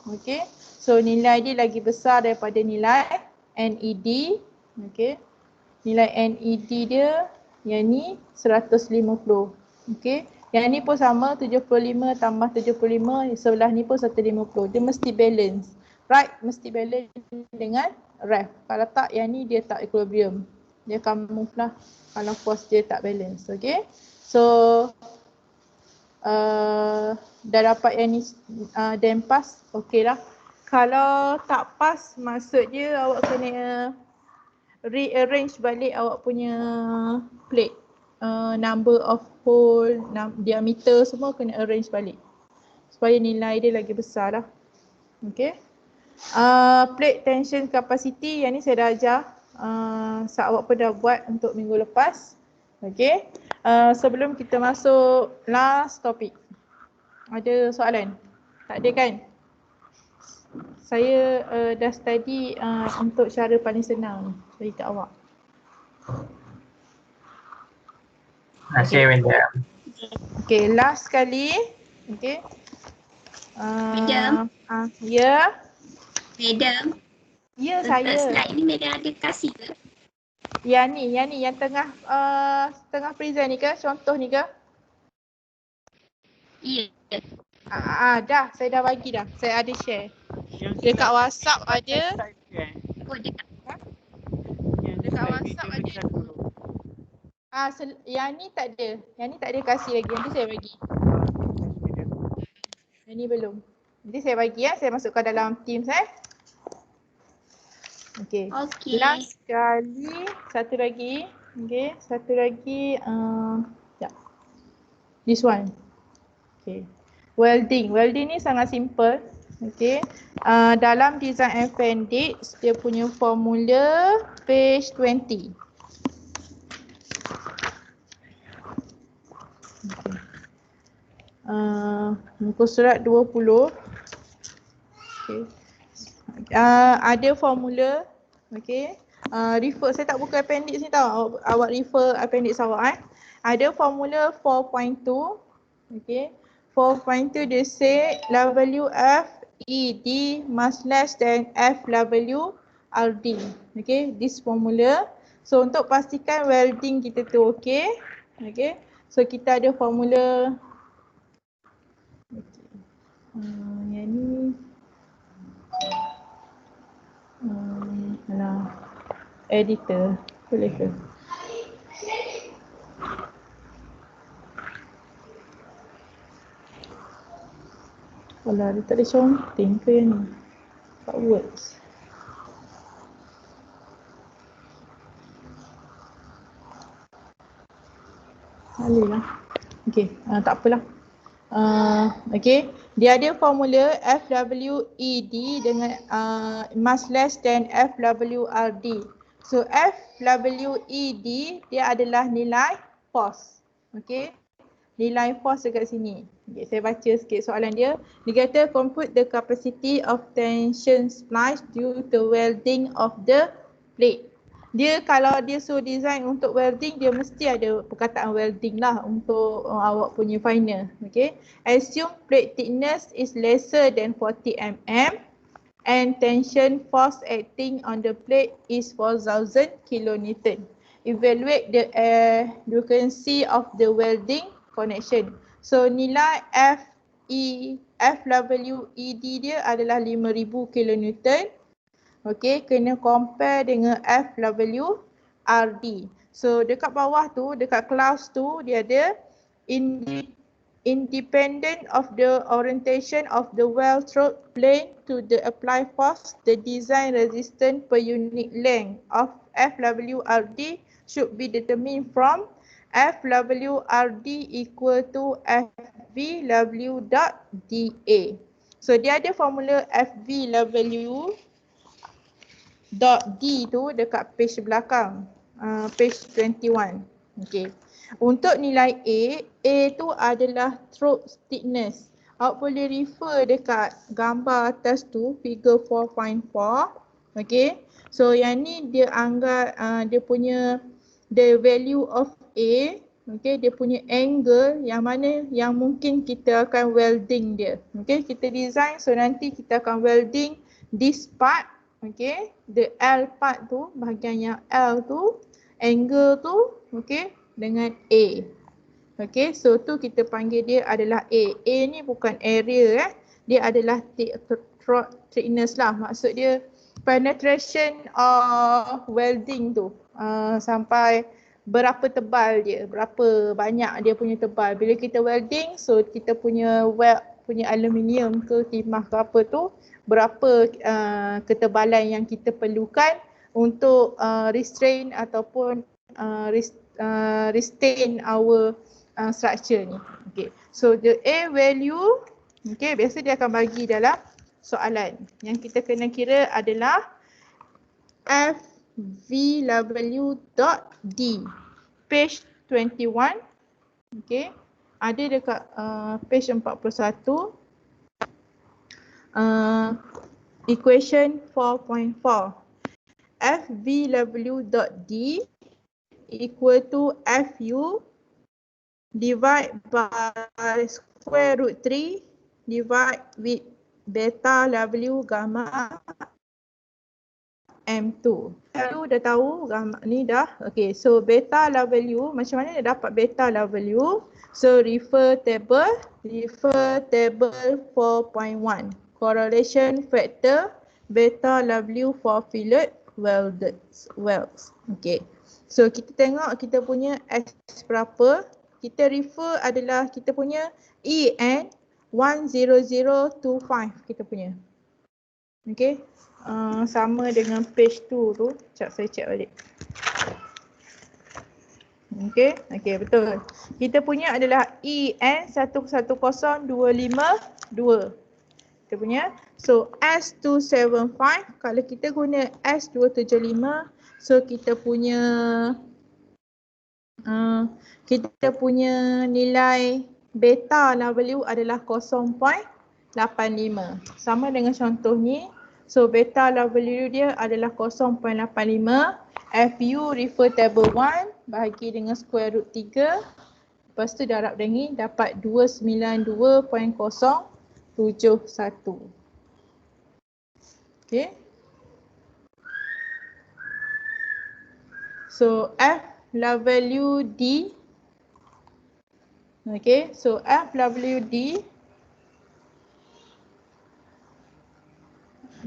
Okay, so nilai dia lagi besar daripada nilai NED. Okay, nilai NED dia yang ni 150. Okay, yang ni pun sama, 75 tambah 75, sebelah ni pun 150. Dia mesti balance. right mesti balance dengan left. Kalau tak, yang ni dia tak equilibrium. Dia akan move lah kalau force dia tak balance. Okay. So dah dapat yang ni then pass, okay lah. Kalau tak pass, maksud dia awak kena rearrange balik awak punya plate. Number of hole, diameter semua kena arrange balik supaya nilai dia lagi besar lah. Okay. Plate tension capacity, yang ni saya dah ajar. Awak pun dah buat untuk minggu lepas. Okay. Sebelum kita masuk last topic, ada soalan? Tak ada kan? Saya dah study untuk cara paling senang ni bagi kat awak. Terima kasih, Madam. Okay, last sekali. Okay. Madam. Ya. Madam, Ya, untuk saya. slide ni Madam ada kasih ke? Yang ni yang tengah present ni ke? Contoh ni ke? Ya. Dah, saya dah bagi dah. Saya ada share. Yang Dekat WhatsApp ada. Oh, dekat. Dekat WhatsApp ada. Yang ni tak ada. Yang ni tak ada kasih lagi. Nanti saya bagi. Yang ni belum. Nanti saya bagi ya. Saya masukkan dalam Teams Okay. Okey. Last sekali. Satu lagi. Okay. Satu lagi. Sekejap. This one. Okay. Welding. Welding ni sangat simple. Okay. Dalam design appendix, dia punya formula page 20. Okay. Muka surat 20. Okay. Ada formula. Okay. Refer, saya tak buka appendix ni tau. Awak refer appendix awak Ada formula 4.2. Okay. 4.2 dia say WFED must less than FWRD. Okay. This formula. So untuk pastikan welding kita tu okay. Okay. So kita ada formula. Okay. Yang ni. Editor. Boleh ke? Alah, dia tak ada counting ke yang ni? Tak works. Boleh lah. Okay, tak apalah. Okay, dia ada formula FWED dengan must less than FWRD. So FWED dia adalah nilai force. Okay, nilai force dekat sini. Okay, saya baca sikit soalan dia. Dia kata compute the capacity of tension splice due to welding of the plate. Dia kalau dia suruh design untuk welding, dia mesti ada perkataan welding lah untuk awak punya final. Okay. Assume plate thickness is lesser than 40 mm and tension force acting on the plate is 4000 kilonewton. Evaluate the frequency of the welding connection. So nilai FWED dia adalah 5000 kilonewton. Okay, kena compare dengan FWRD. So dekat bawah tu, dekat class tu dia ada independent of the orientation of the weld throat plane to the apply force, the design resistance per unit length of FWRD should be determined from FWRD equal to FVW.DA. So dia ada formula FVW .D tu dekat page belakang, page 21. Okay. Untuk nilai A tu adalah throat thickness. Awak boleh refer dekat gambar atas tu, figure 4.4. Okay. So yang ni dia anggap dia punya the value of A. Okay, dia punya angle yang mana yang mungkin kita akan welding dia. Okay, kita design, so nanti kita akan welding this part. Okay, the L part tu, bahagian yang L tu, angle tu, okay, dengan A. Okay, so tu kita panggil dia adalah A. A ni bukan area dia adalah thickness lah. Maksud dia penetration of welding tu sampai berapa tebal dia, berapa banyak dia punya tebal. Bila kita welding, so kita punya weld punya aluminium ke timah ke apa tu, berapa ketebalan yang kita perlukan untuk restrain ataupun restrain our structure ni. Okay. So the A value, okay, biasa dia akan bagi dalam soalan. Yang kita kena kira adalah FVW.D. Page 21. Okay. Ada dekat page 41. Equation 4.4. FVW.D equal to FU divide by square root 3 divide with beta W gamma M2. Lu dah tahu gamma ni dah. Okay, so beta W, macam mana dia dapat beta W? So refer table 4.1. Correlation factor beta W for fillet welds. Okay. So kita tengok kita punya S berapa. Kita refer adalah kita punya EN 10025 kita punya. Okay. Sama dengan page 2 tu. Sekejap saya check balik. Okay. Okay, betul. Kita punya adalah EN 110252. Kita punya. So S275 kalau kita guna S275, so kita punya nilai beta W adalah 0.85. Sama dengan contoh ni. So beta W dia adalah 0.85. FU refer table 1 bahagi dengan square root 3. Lepas tu darab dengan dapat 292.071. Okay. So FWD. Okay. So FWD.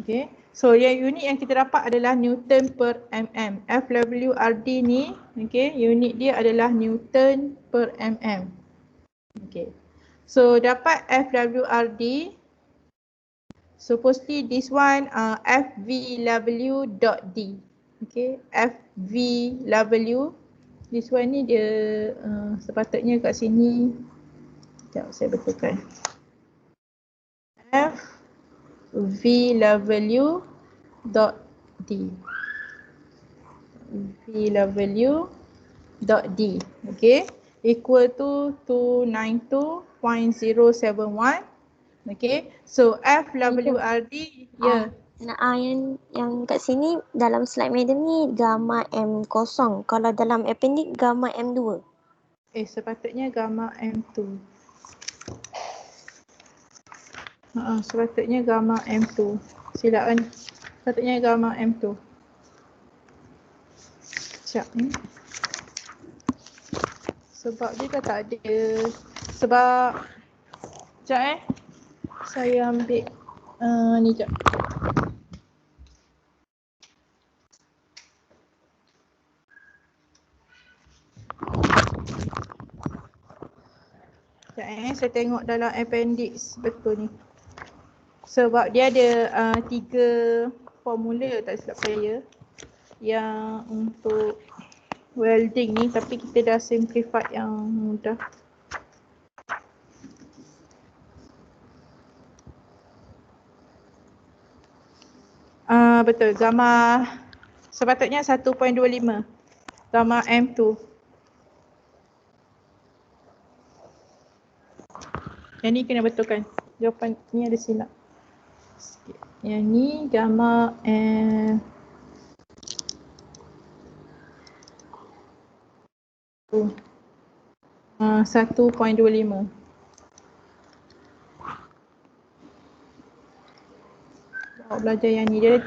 Okay. So yang unit yang kita dapat adalah Newton per mm. FWRD ni, okay, unit dia adalah Newton per mm. Okay. So dapat FWRD. Supposedly this one FVW.D. Okay, FVW. This one ni dia sepatutnya kat sini. Sekejap saya betulkan. VW.D. VW.D. Okay, equal to 292.071. Okay, so FWRD, ya. Yang kat sini dalam slide madam ni gamma M0. Kalau dalam appendix gamma M2. Sepatutnya gamma M2. Sepatutnya gamma M2. Silap kan? Sepatutnya gamma M2. Sekejap ni. Sebab dia dah tak ada. Sebab sekejap saya ambil ni sekejap. Sekejap saya tengok dalam appendix betul ni. Sebab dia ada 3 formula tak silap saya yang untuk welding ni, tapi kita dah simplify yang mudah. Betul, gamma sepatutnya 1.25 gamma M2. Yang ni kena betulkan. Jawapan ni ada silap sikit. Yang ni gamma M 1.25. Belajar yang ni dia ada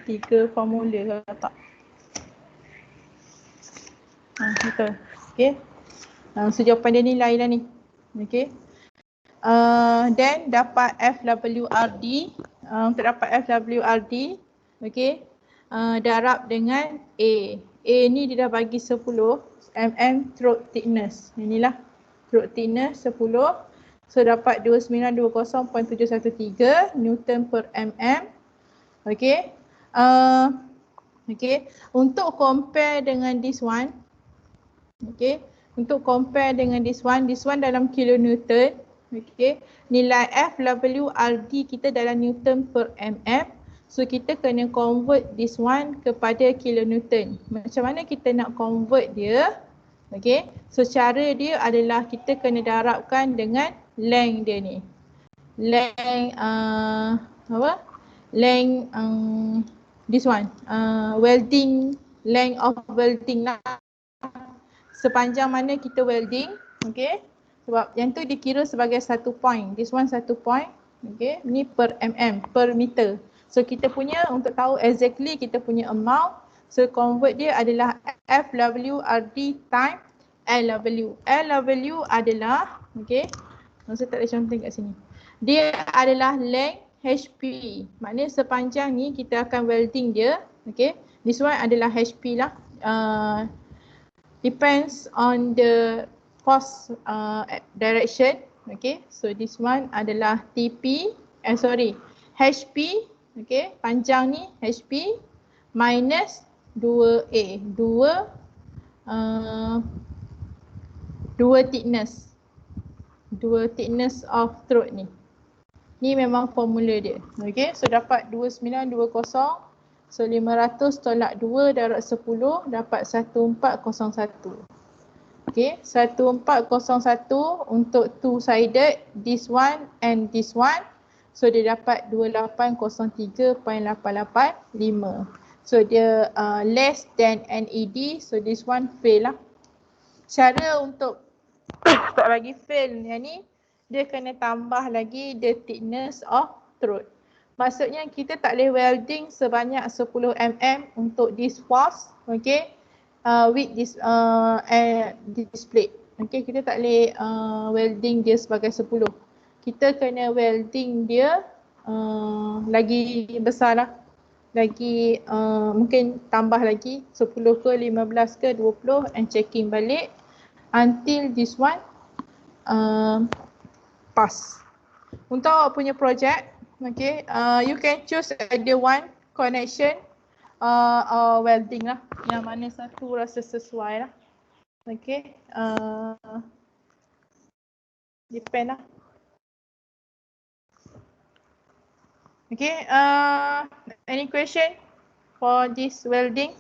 tiga formula tak? Betul. Okey. So jawapan dia nilai lah ni. Okey. Then dapat FWRD. Untuk dapat FWRD, okay, darab dengan A. A ni dia dah bagi 10 mm throat thickness. Inilah throat thickness 10. So dapat 2920.713 Newton per mm. Okay. Okay. Untuk compare dengan this one. Okay. Untuk compare dengan this one dalam kilonewton. Okay. Nilai FWRD kita dalam Newton per mm. So kita kena convert this one kepada kilonewton. Macam mana kita nak convert dia? Okay. So cara dia adalah kita kena darabkan dengan length dia ni. Length apa? Length this one. Welding, length of welding lah. Sepanjang mana kita welding. Okay. Sebab yang tu dikira sebagai 1 point. This one 1 point. Okay. Ni per mm, per meter. So kita punya untuk tahu exactly kita punya amount. So convert dia adalah FWRD time LW. LW adalah, okay. Saya tak ada contoh kat sini. Dia adalah length HP. Maknanya sepanjang ni kita akan welding dia. Okay. This one adalah HP lah. Depends on the force direction. Okay. So this one adalah TP. HP. Okay. Panjang ni HP minus 2A. 2 thickness. 2 thickness of throat ni. Ni memang formula dia. Okay. So dapat 2920. So 500 tolak 2 darab 10 dapat 1401. Okay. 1401 untuk two sided. This one and this one. So dia dapat 2803.885. So dia less than NED. So this one fail lah. Cara untuk tak bagi fail yang ni, dia kena tambah lagi the thickness of throat. Maksudnya kita tak boleh welding sebanyak 10 mm untuk this force, okay, with this plate. Okay, kita tak boleh welding dia sebagai 10. Kita kena welding dia lagi besar lah. Lagi mungkin tambah lagi 10 ke 15 ke 20 and checking balik until this one pass. Untuk awak punya project, okay, you can choose either one connection or welding lah. Yang mana satu rasa sesuai lah. Okay, depend lah. Okay, any question for this welding?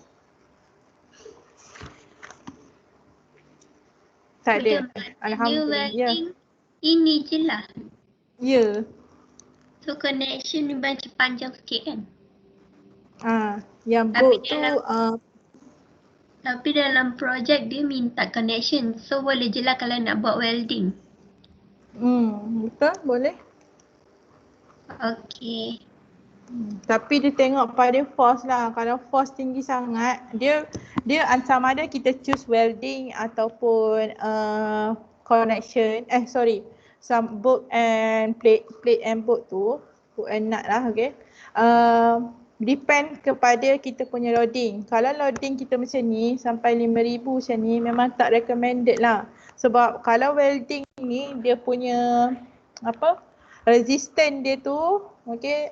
Tak ada. Alhamdulillah. Ya. Ini je lah. Ya. So connection ni macam panjang sikit kan? Yang Tapi boat tu Tapi dalam projek dia minta connection. So boleh je lah kalau nak buat welding. betul, boleh. Okay. Tapi dia tengok pada force lah. Kalau force tinggi sangat, dia sama ada kita choose welding ataupun connection. Some bolt and plate and bolt tu, bolt and nut lah, okay. Depend kepada kita punya loading. Kalau loading kita macam ni sampai 5,000 macam ni, memang tak recommended lah. Sebab kalau welding ni dia punya resistance dia tu, okay,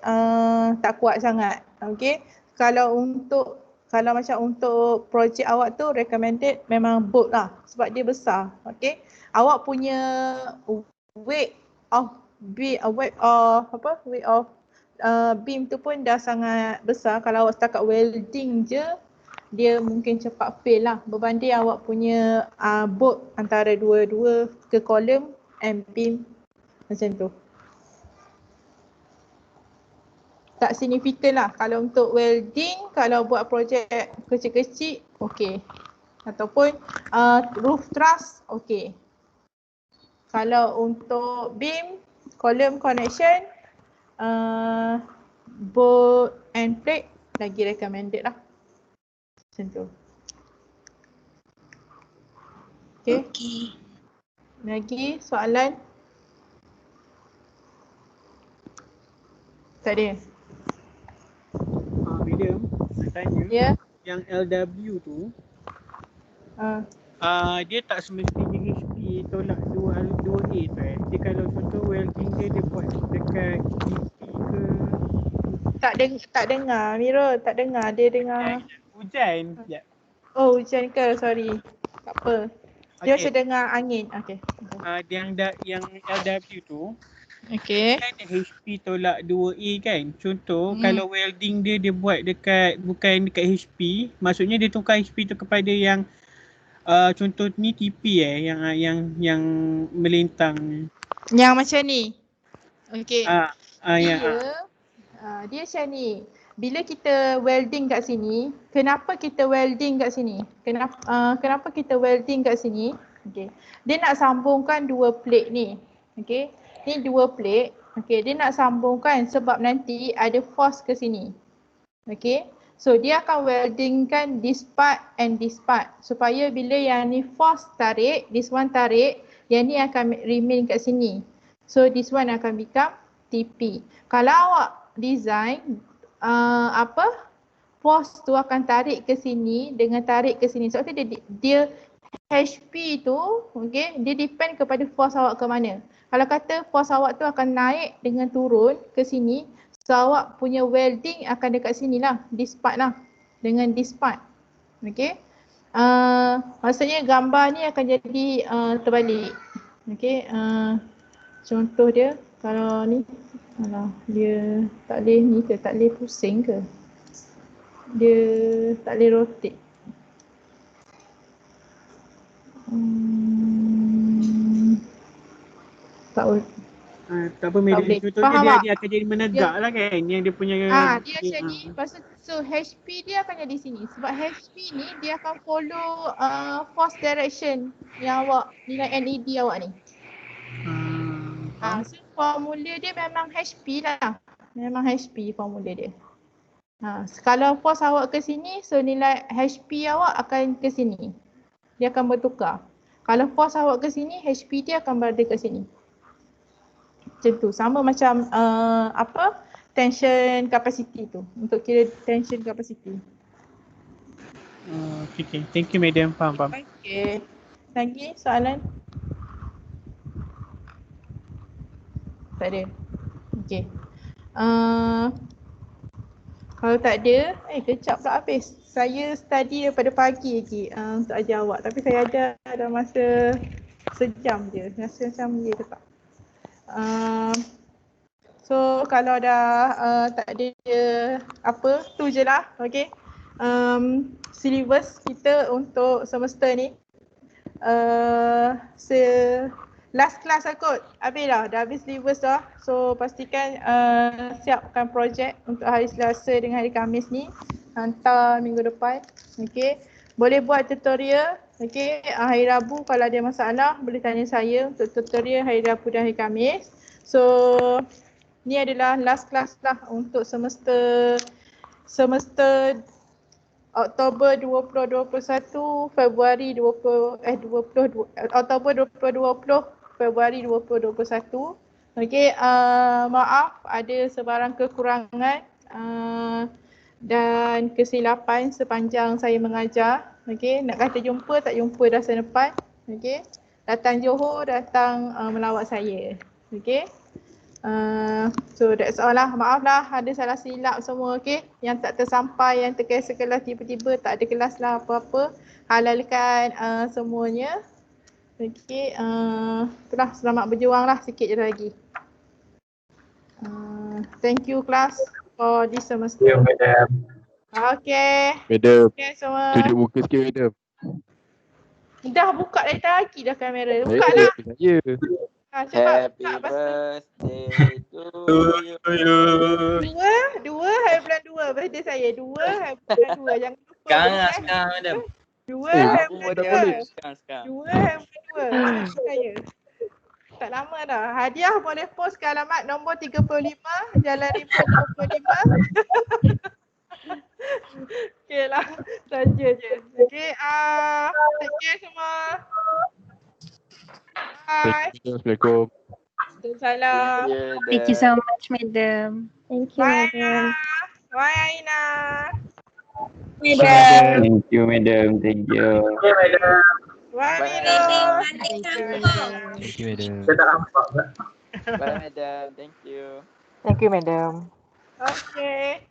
tak kuat sangat. Okay. Kalau macam untuk projek awak tu recommended memang bolt lah sebab dia besar. Okay. Awak punya weight of beam tu pun dah sangat besar. Kalau awak setakat welding je, dia mungkin cepat fail lah berbanding awak punya bolt antara dua-dua ke column and beam macam tu. Tak signifikan lah. Kalau untuk welding, kalau buat projek kecil-kecil, okey. Ataupun roof truss, okey. Kalau untuk beam, column connection, bolt and plate, lagi recommended lah. Macam tu. Okey. Okay. Lagi soalan? Tak ada. Madam, nak tanya. Ya. Yang LW tu, dia tak semestinya HP tolak 2A tu Dia kalau contoh welding dia buat dekat GP ke. Tak dengar Miro, tak dengar. Dia dengar. Hujan. Sekejap. Oh, hujan ke? Sorry. Tak apa. Dia macam dengar angin. Okay. Yang LW tu, Okay. kan HP tolak 2A kan. Contoh kalau welding dia buat bukan dekat HP, maksudnya dia tukar HP tu kepada yang contoh ni TP yang melintang. Yang macam ni. Okay. Ya. Dia macam ni. Bila kita welding kat sini, kenapa kita welding kat sini? Kenapa kita welding kat sini? Okay. Dia nak sambungkan dua plate ni. Okay. Ni dua plate. Okay. Dia nak sambungkan sebab nanti ada force ke sini. Okay. So dia akan weldingkan this part and this part. Supaya bila yang ni force tarik, this one tarik, yang ni akan remain kat sini. So this one akan become TP. Kalau awak design force tu akan tarik ke sini dengan tarik ke sini. Sebab tu dia HP tu, okay, dia depend kepada force awak ke mana. Kalau kata force awak tu akan naik dengan turun ke sini, so awak punya welding akan dekat sini lah, this part lah, dengan this part. Okay. Maksudnya gambar ni akan jadi terbalik. Okay. Contoh dia, kalau ni, dia tak boleh ni ke, tak boleh pusing ke? Dia tak boleh rotate. Tak apa Madam. Contohnya dia akan jadi menegak lah kan. Yang dia punya dia macam ni. So HP dia akan jadi sini. Sebab HP ni dia akan follow force direction yang awak nilai NED awak ni. So formula dia memang HP lah. Memang HP formula dia. Kalau force awak ke sini, so nilai HP awak akan ke sini. Dia akan bertukar. Kalau force awak ke sini, HP dia akan berada ke sini. Macam tu. Sama macam tension capacity tu. Untuk kira tension capacity. Okay. Thank you Madam. Faham. Okay. Lagi soalan? Tak ada. Okay. Kalau tak ada, kejap pula habis. Saya study daripada pagi lagi untuk ajar awak. Tapi saya ajar dalam masa sejam je. Rasa macam je ke tak? So kalau dah tak ada apa, tu je lah. Okay. Syllabus kita untuk semester ni. Last class lah kot. Habis dah habis syllabus dah. So pastikan siapkan projek untuk hari Selasa dengan hari Khamis ni. Hantar minggu depan. Okay. Boleh buat tutorial. Okay. Hari Rabu kalau ada masalah boleh tanya saya untuk tutorial hari Rabu dan hari Khamis. So ni adalah last class lah untuk semester Oktober 2021, Februari 2020, Oktober 2020, Februari 2021. Okey, maaf ada sebarang kekurangan dan kesilapan sepanjang saya mengajar. Okey, nak kata jumpa tak jumpa dah senepan. Okey. Datang Johor, datang melawat saya. Okey. So that's all lah. Maaf lah ada salah silap semua, okey. Yang tak tersampai, yang tercancel kelas tiba-tiba tak ada kelas lah apa-apa. Halalkan semuanya. Okey, itulah, selamat berjuang lah sikit je lagi. Thank you class for this semester. Thank you Madam. Okay. Madam, Okay semua. tunjuk muka sikit Madam. Dah buka dari tadi dah kamera. Buka lah. Ya. Cepat Happy buka pasal. birthday to you. Dua hari bulan 2 birthday saya. 2 hari bulan 2. Jangan lupa. Sekarang Madam. 2 hari bulan 2. Sekarang. 2 hari bulan 2. Saya. Tak lama dah. Hadiah boleh post ke alamat nombor 35 Jalan Rimba 25. Okey lah. Saja je. Okey. Take care semua. Bye. Assalamualaikum. Waalaikumsalam. Thank you so much, madam. Thank you, Bye madam. Bye Aina. Thank you, madam. Thank you. Okay, madam. Bye Bye, Milo. Thank you. Thank you, madam. Saya tak nampak pula. Bye, madam. Thank you. Thank you, madam. Okay.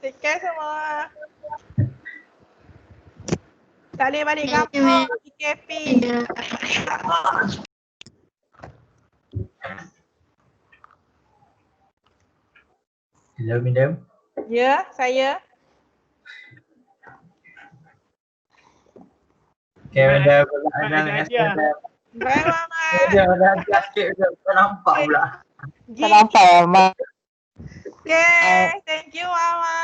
Take care semua. Tak boleh balik kampung PKP. Hello, madam. Ya, saya. Okay, madam. Ada aja. Bye Mama. Madam, sikit madam. Tak nampak pula. Tak nampak ya, Mak. Okay, thank you Mama.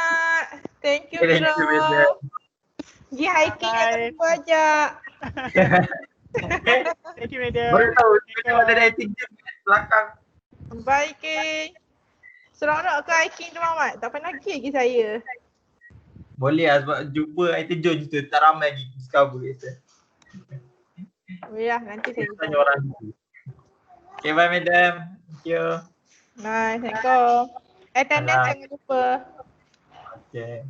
Thank you Thank you, madam. Bro. Pergi hiking Bye. dengan aku ajak. Thank you, madam. Baru tahu, madam ada dating gym kat belakang. Bye King. Seronok ke hiking tu Mamat? Tak pernah pergi lagi saya. Boleh lah sebab jumpa item John tu. Tak ramai lagi discover kita. Oh ya, nanti saya Kita tanya orang tu. Okay, bye madam. Thank you. Bye, Assalamualaikum. Attendance Salam. jangan lupa. Okay.